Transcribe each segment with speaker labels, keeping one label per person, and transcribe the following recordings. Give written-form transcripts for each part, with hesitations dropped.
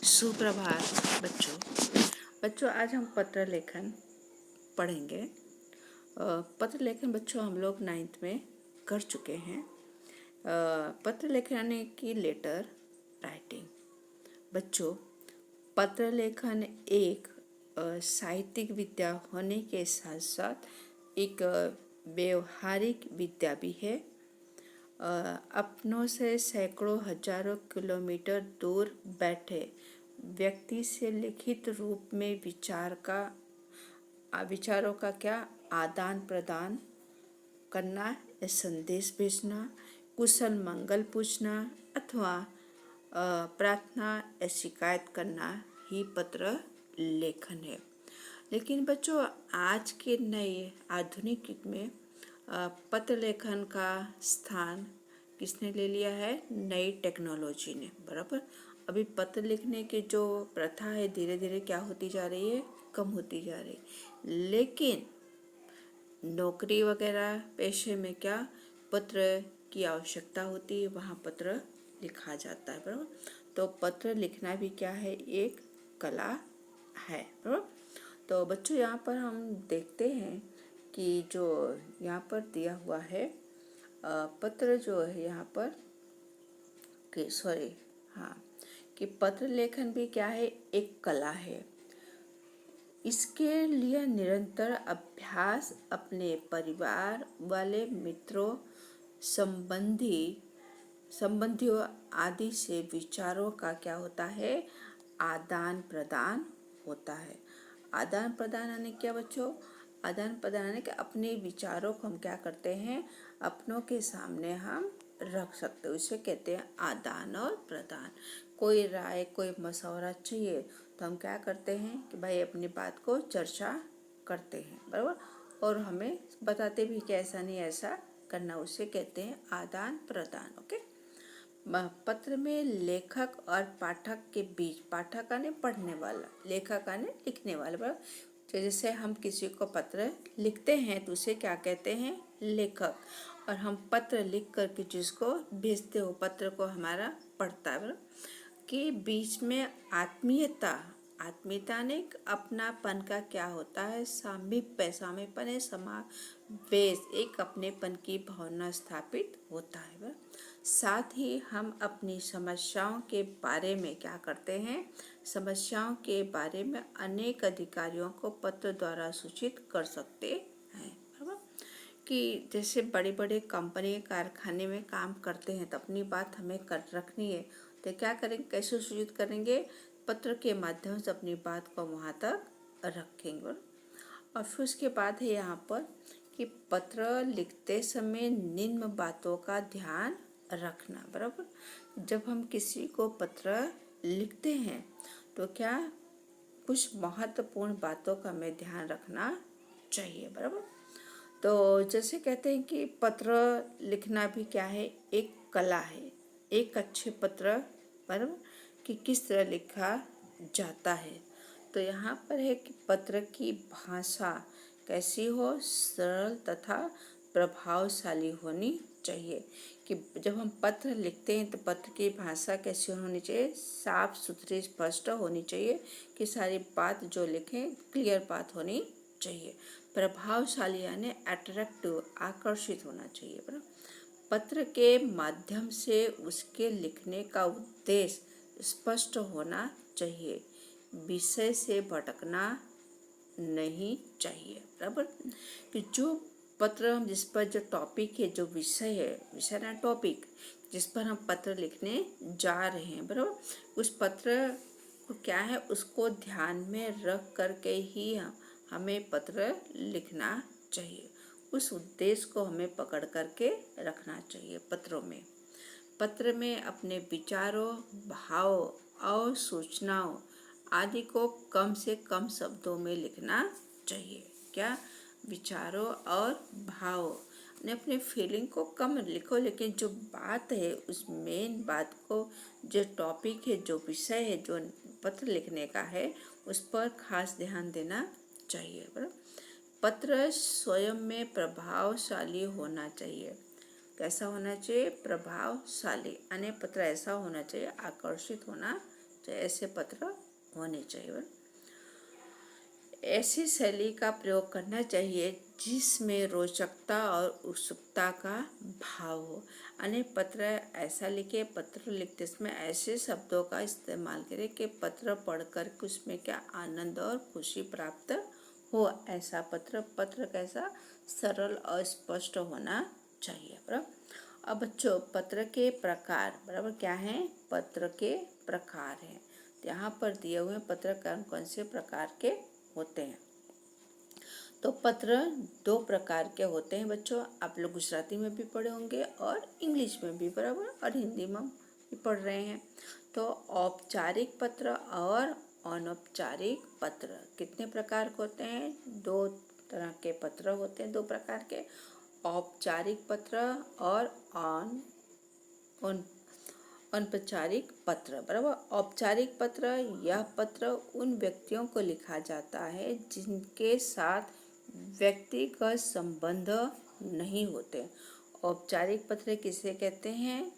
Speaker 1: सुप्रभात बच्चों आज हम पत्र लेखन पढ़ेंगे। पत्र लेखन बच्चों हम लोग 9th में कर चुके हैं। पत्र लेखन यानी कि लेटर राइटिंग। बच्चों, पत्र लेखन एक साहित्यिक विद्या होने के साथ साथ एक व्यवहारिक विद्या भी है। अपनों से सैकड़ों हजारों किलोमीटर दूर बैठे व्यक्ति से लिखित रूप में विचारों का क्या आदान प्रदान करना या संदेश भेजना, कुशल मंगल पूछना अथवा प्रार्थना या शिकायत करना ही पत्र लेखन है। लेकिन बच्चों, आज के नए आधुनिक युग में पत्र लेखन का स्थान किसने ले लिया है? नई टेक्नोलॉजी ने। बराबर। अभी पत्र लिखने की जो प्रथा है धीरे धीरे क्या होती जा रही है? कम होती जा रही है। लेकिन नौकरी वगैरह पेशे में क्या पत्र की आवश्यकता होती है, वहाँ पत्र लिखा जाता है। बराबर। तो पत्र लिखना भी क्या है? एक कला है। बराबर। तो बच्चों, यहाँ पर हम देखते हैं कि जो यहाँ पर दिया हुआ है पत्र जो है यहाँ पर कि पत्र लेखन भी क्या है? एक कला है। इसके लिए निरंतर अभ्यास अपने परिवार वाले मित्रों, संबंधियों आदि से विचारों का क्या होता है? आदान प्रदान होता है। आदान प्रदान यानी क्या बच्चों? आदान प्रदान यानी कि अपने विचारों को हम क्या करते हैं? अपनों के सामने हम रख सकते हैं। उसे कहते हैं आदान और प्रदान। कोई राय, कोई मशवरा चाहिए तो हम क्या करते हैं कि भाई अपनी बात को चर्चा करते हैं। बराबर। और हमें बताते भी कि ऐसा नहीं ऐसा करना, उसे कहते हैं आदान प्रदान। ओके। पत्र में लेखक और पाठक के बीच, पाठक आने पढ़ने वाला, लेखक आने लिखने वाला। बराबर। तो जैसे हम किसी को पत्र लिखते हैं तो उसे क्या कहते हैं? लेखक। और हम पत्र लिख करके जिसको भेजते हो, पत्र को हमारा पढ़ता है कि बीच में आत्मीयता ने अपनापन का क्या होता है? सामीपन है, समावेश, एक अपनेपन की भावना स्थापित होता है। साथ ही हम अपनी समस्याओं के बारे में क्या करते हैं? समस्याओं के बारे में अनेक अधिकारियों को पत्र द्वारा सूचित कर सकते हैं। कि जैसे बड़े बड़े कंपनी कारखाने में काम करते हैं तो अपनी बात हमें कर रखनी है तो क्या करेंगे? कैसे सूचित करेंगे? पत्र के माध्यम से अपनी बात को वहाँ तक रखेंगे। और फिर उसके बाद है यहाँ पर कि पत्र लिखते समय निम्न बातों का ध्यान रखना। बराबर। जब हम किसी को पत्र लिखते हैं तो क्या कुछ महत्वपूर्ण बातों का हमें ध्यान रखना चाहिए। बराबर। तो जैसे कहते हैं कि पत्र लिखना भी क्या है? एक कला है। एक अच्छे पत्र पर कि किस तरह लिखा जाता है। तो यहाँ पर है कि पत्र की भाषा कैसी हो? सरल तथा प्रभावशाली होनी चाहिए। कि जब हम पत्र लिखते हैं तो पत्र की भाषा कैसी होनी चाहिए? साफ सुथरी, स्पष्ट होनी चाहिए कि सारी बात जो लिखें क्लियर बात होनी चाहिए। प्रभावशाली यानी अट्रैक्टिव, आकर्षित होना चाहिए। पत्र के माध्यम से उसके लिखने का उद्देश्य स्पष्ट होना चाहिए। विषय से भटकना नहीं चाहिए। बराबर। कि जो पत्र हम जिस पर जो टॉपिक है, जो विषय है, विषय ना टॉपिक, जिस पर हम पत्र लिखने जा रहे हैं, बराबर, उस पत्र को क्या है? उसको ध्यान में रख करके ही हमें पत्र लिखना चाहिए। उस उद्देश्य को हमें पकड़ करके रखना चाहिए। पत्र में अपने विचारों, भाव और सूचनाओं आदि को कम से कम शब्दों में लिखना चाहिए। क्या? विचारों और भाव, अपने फीलिंग को कम लिखो, लेकिन जो बात है उस मेन बात को, जो टॉपिक है, जो विषय है, जो पत्र लिखने का है, उस पर खास ध्यान देना चाहिए। बराबर। पत्र स्वयं में प्रभावशाली होना चाहिए। कैसा होना चाहिए? प्रभावशाली। अन्य पत्र ऐसा होना चाहिए, आकर्षित होना तो ऐसे पत्र होने चाहिए। ऐसी शैली का प्रयोग करना चाहिए जिसमें रोचकता और उत्सुकता का भाव हो। अनेक पत्र ऐसा लिखे, पत्र लिखते समय ऐसे शब्दों का इस्तेमाल करें कि पत्र पढ़कर उसमें क्या आनंद और खुशी प्राप्त हो। ऐसा पत्र कैसा सरल और स्पष्ट होना चाहिए। बराबर। अब बच्चों पत्र के प्रकार बराबर क्या हैं? पत्र के प्रकार हैं। यहाँ पर दिए हुए पत्र कौन कौन से प्रकार के होते हैं। तो पत्र दो प्रकार के होते हैं बच्चों। आप लोग गुजराती में भी पढ़े होंगे और इंग्लिश में भी बराबर, और हिंदी में भी पढ़ रहे हैं। तो औपचारिक पत्र और अनौपचारिक पत्र कितने प्रकार के होते हैं? दो तरह के पत्र होते हैं, दो प्रकार के, औपचारिक पत्र और अनौपचारिक पत्र। बराबर। औपचारिक पत्र, यह पत्र उन व्यक्तियों को लिखा जाता है जिनके साथ व्यक्तिगत संबंध नहीं होते। औपचारिक पत्र किसे कहते हैं?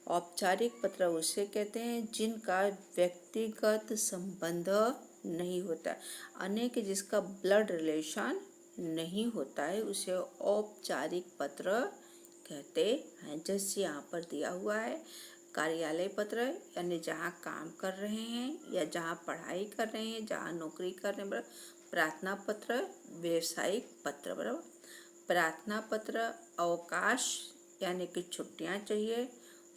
Speaker 1: औपचारिक पत्र उसे कहते हैं जिनका व्यक्तिगत संबंध नहीं होता, अनेक जिसका ब्लड रिलेशन नहीं होता है, उसे औपचारिक पत्र कहते हैं। जैसे यहाँ पर दिया हुआ है कार्यालय पत्र, यानी जहाँ काम कर रहे हैं या जहाँ पढ़ाई कर रहे हैं, जहाँ नौकरी कर रहे हैं। प्रार्थना पत्र, व्यवसायिक पत्र। बराबर। प्रार्थना पत्र अवकाश यानी कि छुट्टियाँ चाहिए,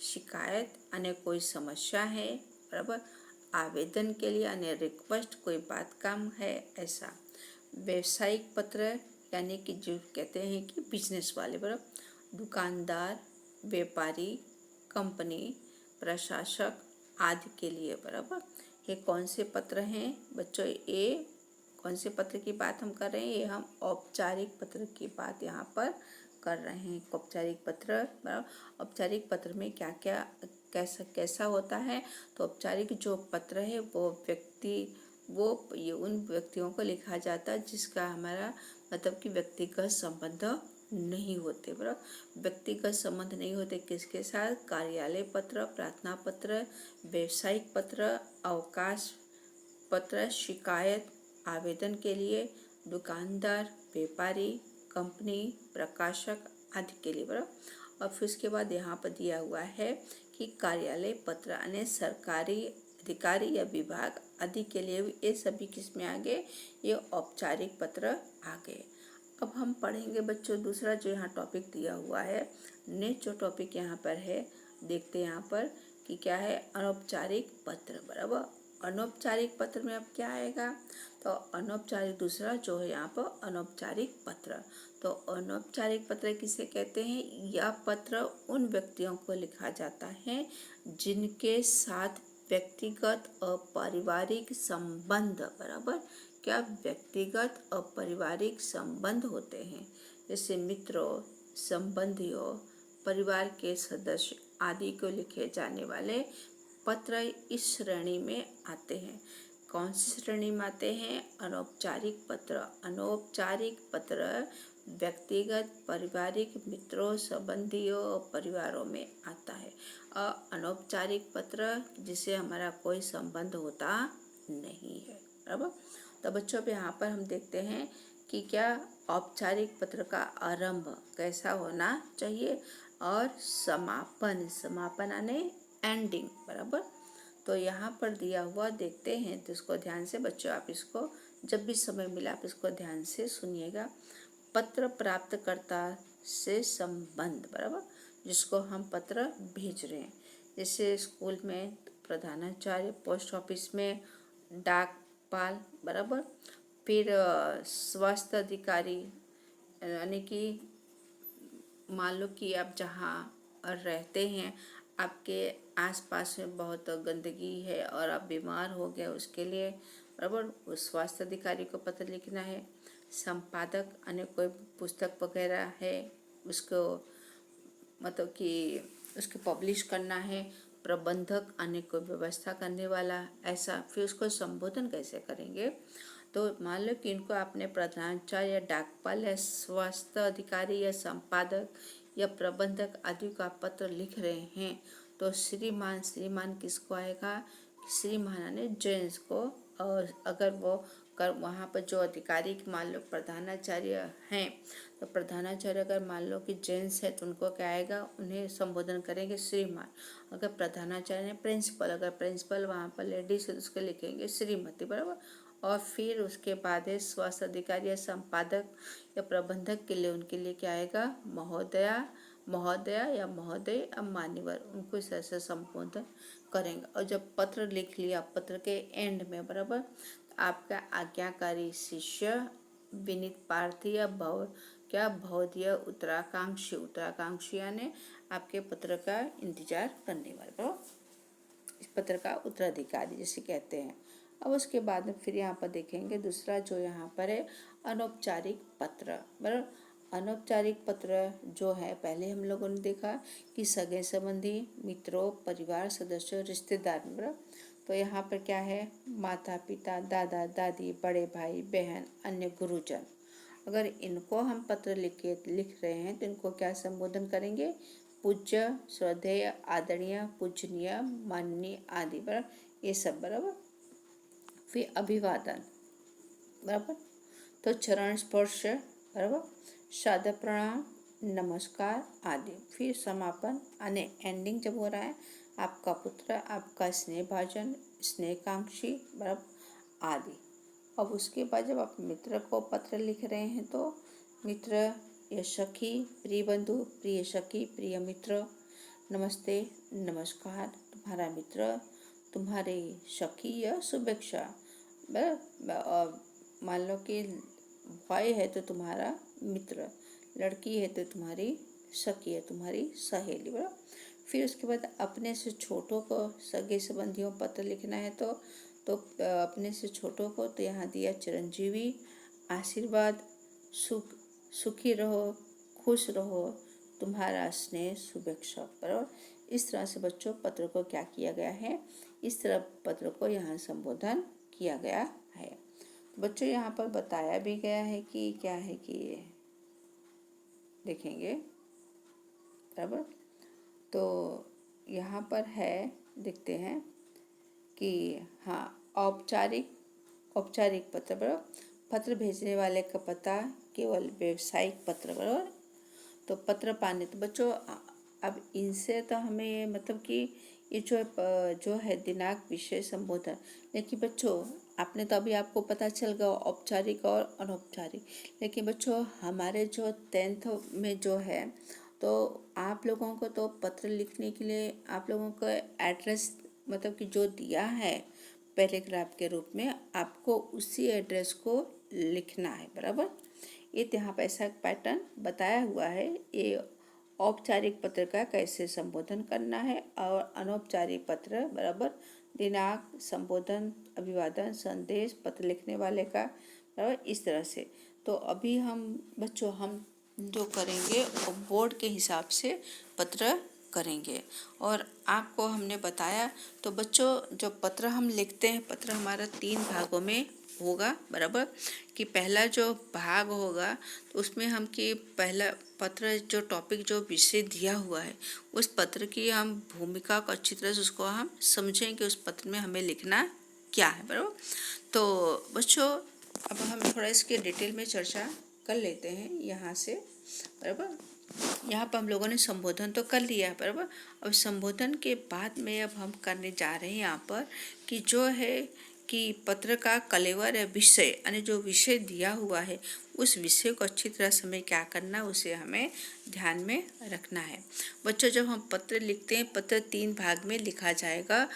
Speaker 1: शिकायत यानी कोई समस्या है। बराबर। आवेदन के लिए यानी रिक्वेस्ट, कोई बात काम है ऐसा। व्यवसायिक पत्र यानी कि जो कहते हैं कि बिजनेस वाले। बराबर। दुकानदार, व्यापारी, कंपनी, प्रशासक आदि के लिए। बराबर। ये कौन से पत्र हैं बच्चों? ये कौन से पत्र की बात हम कर रहे हैं? ये हम औपचारिक पत्र की बात यहाँ पर कर रहे हैं। औपचारिक पत्र। बराबर। औपचारिक पत्र में क्या क्या कैसा होता है? तो औपचारिक जो पत्र है वो ये उन व्यक्तियों को लिखा जाता है जिसका हमारा मतलब कि व्यक्तिगत संबंध नहीं होते। बराबर। व्यक्तिगत संबंध नहीं होते किसके साथ? कार्यालय पत्र, प्रार्थना पत्र, व्यवसायिक पत्र, अवकाश पत्र, शिकायत, आवेदन के लिए, दुकानदार, व्यापारी, कंपनी, प्रकाशक आदि के लिए। बराबर। और फिर उसके बाद यहाँ पर दिया हुआ है कि कार्यालय पत्र यानी सरकारी अधिकारी या विभाग आदि के लिए, ये सभी किसमें आ गए? ये औपचारिक पत्र आ गए। अब हम पढ़ेंगे बच्चों दूसरा जो यहाँ टॉपिक दिया हुआ है। नेक्स्ट जो टॉपिक यहाँ पर है, देखते हैं यहाँ पर कि क्या है? अनौपचारिक पत्र। बराबर। अनौपचारिक पत्र में अब क्या आएगा? तो अनौपचारिक दूसरा जो है यहाँ पर अनौपचारिक पत्र। तो अनौपचारिक पत्र किसे कहते हैं? यह पत्र उन व्यक्तियों को लिखा जाता है जिनके साथ व्यक्तिगत और पारिवारिक संबंध। बराबर। क्या? व्यक्तिगत और पारिवारिक संबंध होते हैं। जैसे मित्रों, संबंधियों, परिवार के सदस्य आदि को लिखे जाने वाले पत्र इस श्रेणी में आते हैं। कौन सी श्रेणी में आते हैं? अनौपचारिक पत्र। अनौपचारिक पत्र व्यक्तिगत, पारिवारिक, मित्रों, संबंधियों और परिवारों में आता है। और अनौपचारिक पत्र जिसे हमारा कोई संबंध होता नहीं है। बराबर। तो बच्चों पे यहाँ पर हम देखते हैं कि क्या औपचारिक पत्र का आरंभ कैसा होना चाहिए और समापन यानी एंडिंग। बराबर। तो यहाँ पर दिया हुआ देखते हैं, तो इसको ध्यान से बच्चों आप इसको जब भी समय मिला आप इसको ध्यान से सुनिएगा। पत्र प्राप्तकर्ता से संबंध। बराबर। जिसको हम पत्र भेज रहे हैं, जैसे स्कूल में प्रधानाचार्य, पोस्ट ऑफिस में डाकपाल। बराबर। फिर स्वास्थ्य अधिकारी, यानी कि मान लो कि आप जहाँ रहते हैं आपके आसपास में बहुत गंदगी है और आप बीमार हो गए, उसके लिए बराबर उस स्वास्थ्य अधिकारी को पत्र लिखना है। संपादक यानी कोई पुस्तक वगैरह है उसको मतलब कि उसको पब्लिश करना है। प्रबंधक यानी कोई व्यवस्था करने वाला ऐसा। फिर उसको संबोधन कैसे करेंगे? तो मान लो कि इनको आपने प्रधानाचार्य या डाकपाल या स्वास्थ्य अधिकारी या संपादक या प्रबंधक आदि का पत्र लिख रहे हैं, तो श्रीमान किसको आएगा? श्री महारानी जेंट्स को, और अगर वो कर वहाँ पर जो अधिकारी मान लो प्रधानाचार्य हैं, तो प्रधानाचार्य अगर मान लो कि जेंट्स है तो उनको क्या आएगा, उन्हें संबोधन करेंगे श्रीमान। अगर प्रधानाचार्य ने प्रिंसिपल, अगर प्रिंसिपल वहाँ पर लेडीज है तो उसको लिखेंगे श्रीमती, बराबर। और फिर उसके बाद है स्वास्थ्य अधिकारी या संपादक या प्रबंधक के लिए, उनके लिए क्या आएगा, महोदया, महोदया या महोदय या मान्यवर, उनको इस तरह से संबोधन करेंगे। और जब पत्र लिख लिया, पत्र के एंड में, बराबर, आपका आज्ञाकारी शिष्य विनीत पार्थी या भवदीय उत्तराकांक्षी, उत्तराकांक्षी यानी आपके पत्र का इंतजार करने वाले, बराबर, इस पत्र का उत्तराधिकारी जिसे कहते हैं। अब उसके बाद में फिर यहाँ पर देखेंगे दूसरा जो यहाँ पर है अनौपचारिक पत्र, बराबर। अनौपचारिक पत्र जो है, पहले हम लोगों ने देखा कि सगे संबंधी, मित्रों, परिवार सदस्यों, रिश्तेदार, बराबर। तो यहाँ पर क्या है, माता पिता, दादा दादी, बड़े भाई बहन, अन्य गुरुजन, अगर इनको हम पत्र लिख रहे हैं तो इनको क्या संबोधन करेंगे, पूज्य, श्रद्धेय, आदरणीय, पूजनीय, माननीय आदि, बराबर, ये सब, बराबर। फिर अभिवादन, बराबर, तो चरण स्पर्श, बराबर, सादर प्रणाम, नमस्कार आदि। फिर समापन यानी एंडिंग जब हो रहा है, आपका पुत्र, आपका स्नेहभाजन, स्नेहकांक्षी, बराबर, आदि। अब उसके बाद जब आप मित्र को पत्र लिख रहे हैं तो मित्र या सखी, प्रिय बंधु, प्रिय सखी, प्रिय मित्र, नमस्ते, नमस्कार, तुम्हारा मित्र, तुम्हारे सखी या शुभेच्छा, मान लो कि भाई है तो तुम्हारा मित्र, लड़की है तो तुम्हारी सखी है, तुम्हारी सहेली, बराबर। फिर उसके बाद अपने से छोटों को, सगे संबंधियों पत्र लिखना है तो अपने से छोटों को तो यहाँ दिया चिरंजीवी, आशीर्वाद, सुखी रहो, खुश रहो, तुम्हारा स्नेह, शुभेच्छा, बराबर। इस तरह से बच्चों पत्र को क्या किया गया है, इस तरह पत्र को यहाँ संबोधन किया गया है। बच्चों यहाँ पर बताया भी गया है कि क्या है कि ये देखेंगे, बराबर। तो यहाँ पर है, देखते हैं कि हाँ, औपचारिक पत्र, बराबर, पत्र भेजने वाले का पता केवल व्यावसायिक पत्र, बराबर। तो पत्र पाने, तो बच्चों अब इनसे तो हमें मतलब कि ये जो है दिनांक, विषय, संबोधन, लेकिन बच्चों आपने तो अभी आपको पता चल गया औपचारिक और अनौपचारिक, लेकिन बच्चों हमारे जो 10th में जो है, तो आप लोगों को तो पत्र लिखने के लिए आप लोगों का एड्रेस मतलब कि जो दिया है पैराग्राफ के रूप में, आपको उसी एड्रेस को लिखना है, बराबर। ये यहाँ पर ऐसा पैटर्न बताया हुआ है, ये औपचारिक पत्र का कैसे संबोधन करना है, और अनौपचारिक पत्र, बराबर, दिनांक, संबोधन, अभिवादन, संदेश, पत्र लिखने वाले का, बराबर, इस तरह से। तो अभी हम बच्चों हम जो करेंगे वो बोर्ड के हिसाब से पत्र करेंगे, और आपको हमने बताया। तो बच्चों जो पत्र हम लिखते हैं, पत्र हमारा 3 भागों में होगा, बराबर, कि पहला जो भाग होगा तो उसमें हम कि पहला पत्र जो टॉपिक जो विषय दिया हुआ है उस पत्र की हम भूमिका को अच्छी तरह से उसको हम समझेंगे, उस पत्र में हमें लिखना क्या है, बराबर। तो बच्चों अब हम थोड़ा इसके डिटेल में चर्चा कर लेते हैं यहाँ से, बराबर। यहाँ पर हम लोगों ने संबोधन तो कर लिया है, बराबर। अब संबोधन के बाद में अब हम करने जा रहे हैं यहाँ पर कि जो है कि पत्र का कलेवर है, विषय यानी जो विषय दिया हुआ है उस विषय को अच्छी तरह से हमें क्या करना है, उसे हमें ध्यान में रखना है। बच्चों जब हम पत्र लिखते हैं, पत्र 3 भाग में लिखा जाएगा,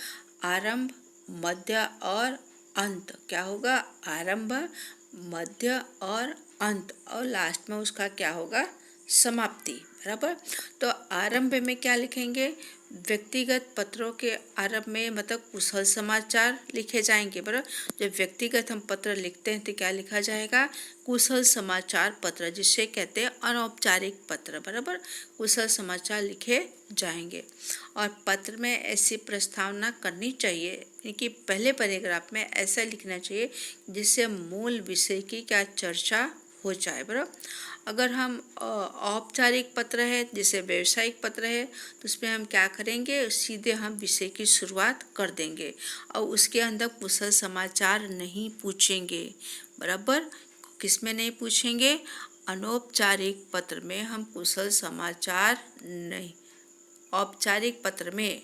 Speaker 1: आरंभ, मध्य और अंत। क्या होगा, आरंभ, मध्य और अंत, और लास्ट में उसका क्या होगा, समाप्ति, बराबर। तो आरंभ में क्या लिखेंगे, व्यक्तिगत पत्रों के आरंभ में मतलब कुशल समाचार लिखे जाएंगे, बराबर। जब व्यक्तिगत हम पत्र लिखते हैं तो क्या लिखा जाएगा, कुशल समाचार पत्र, जिसे कहते हैं अनौपचारिक पत्र, बराबर, कुशल समाचार लिखे जाएंगे। और पत्र में ऐसी प्रस्तावना करनी चाहिए कि पहले पैराग्राफ में ऐसा लिखना चाहिए जिससे मूल विषय की क्या चर्चा हो जाए, बराबर। अगर हम औपचारिक पत्र है जैसे व्यावसायिक पत्र है तो उसमें हम क्या करेंगे, सीधे हम विषय की शुरुआत कर देंगे और उसके अंदर कुशल समाचार नहीं पूछेंगे। बराबर, किसमें नहीं पूछेंगे, अनौपचारिक पत्र में हम कुशल समाचार नहीं, औपचारिक पत्र में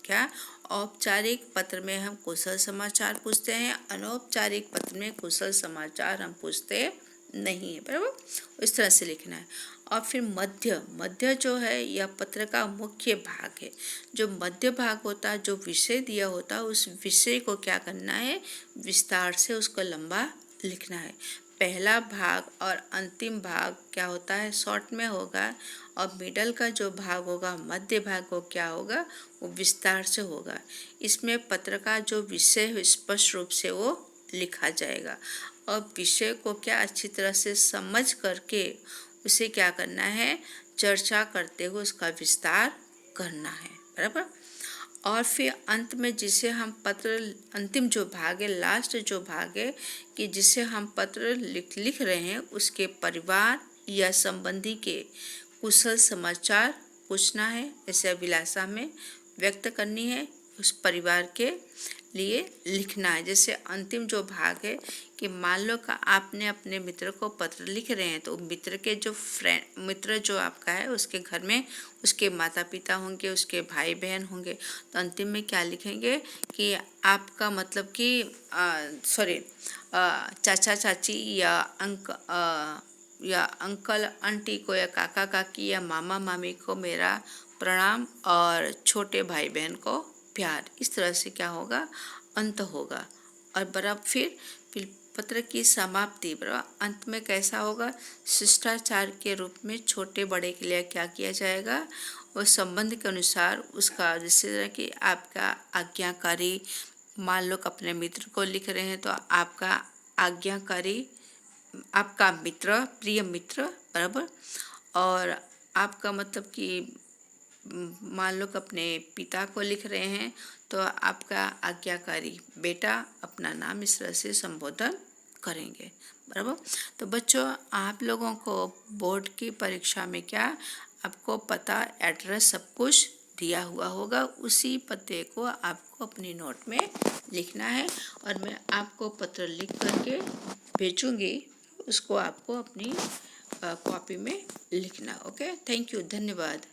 Speaker 1: क्या, औपचारिक पत्र में हम कुशल समाचार पूछते हैं, अनौपचारिक पत्र में कुशल समाचार हम पूछते नहीं है। बराबर, इस तरह से लिखना है। और फिर मध्य, मध्य जो है यह पत्र का मुख्य भाग है। जो मध्य भाग होता है, जो विषय दिया होता है, उस विषय को क्या करना है, विस्तार से उसको लंबा लिखना है। पहला भाग और अंतिम भाग क्या होता है, शॉर्ट में होगा, और मिडल का जो भाग होगा, मध्य भाग को क्या होगा, वो विस्तार से होगा। इसमें पत्र का जो विषय है स्पष्ट रूप से वो लिखा जाएगा और विषय को क्या अच्छी तरह से समझ करके उसे क्या करना है, चर्चा करते हुए उसका विस्तार करना है। बराबर, और फिर अंत में जिसे हम पत्र, अंतिम जो भाग है, लास्ट जो भाग है कि जिसे हम पत्र लिख रहे हैं उसके परिवार या संबंधी के कुशल समाचार पूछना है, ऐसे अभिलाषा में व्यक्त करनी है, उस परिवार के लिए लिखना है। जैसे अंतिम जो भाग है कि मान लो का आपने अपने मित्र को पत्र लिख रहे हैं तो मित्र के जो मित्र जो आपका है उसके घर में उसके माता पिता होंगे, उसके भाई बहन होंगे, तो अंतिम में क्या लिखेंगे कि आपका मतलब कि चाचा चाची या अंकल आंटी को या काका काकी या मामा मामी को मेरा प्रणाम और छोटे भाई बहन को प्यार। इस तरह से क्या होगा, अंत होगा। और बराबर फिर पत्र की समाप्ति, बराबर अंत में कैसा होगा, शिष्टाचार के रूप में छोटे बड़े के लिए क्या किया जाएगा, वो संबंध के अनुसार उसका, जैसे कि आपका आज्ञाकारी, मान लो अपने मित्र को लिख रहे हैं तो आपका आज्ञाकारी, आपका मित्र, प्रिय मित्र, बराबर, और आपका मतलब कि मान लो अपने पिता को लिख रहे हैं तो आपका आज्ञाकारी बेटा, अपना नाम इस तरह से संबोधन करेंगे। बराबर, तो बच्चों आप लोगों को बोर्ड की परीक्षा में क्या, आपको पता एड्रेस सब कुछ दिया हुआ होगा, उसी पते को आपको अपनी नोट में लिखना है और मैं आपको पत्र लिख करके भेजूंगी, उसको आपको अपनी कॉपी में लिखना। ओके, थैंक यू, धन्यवाद।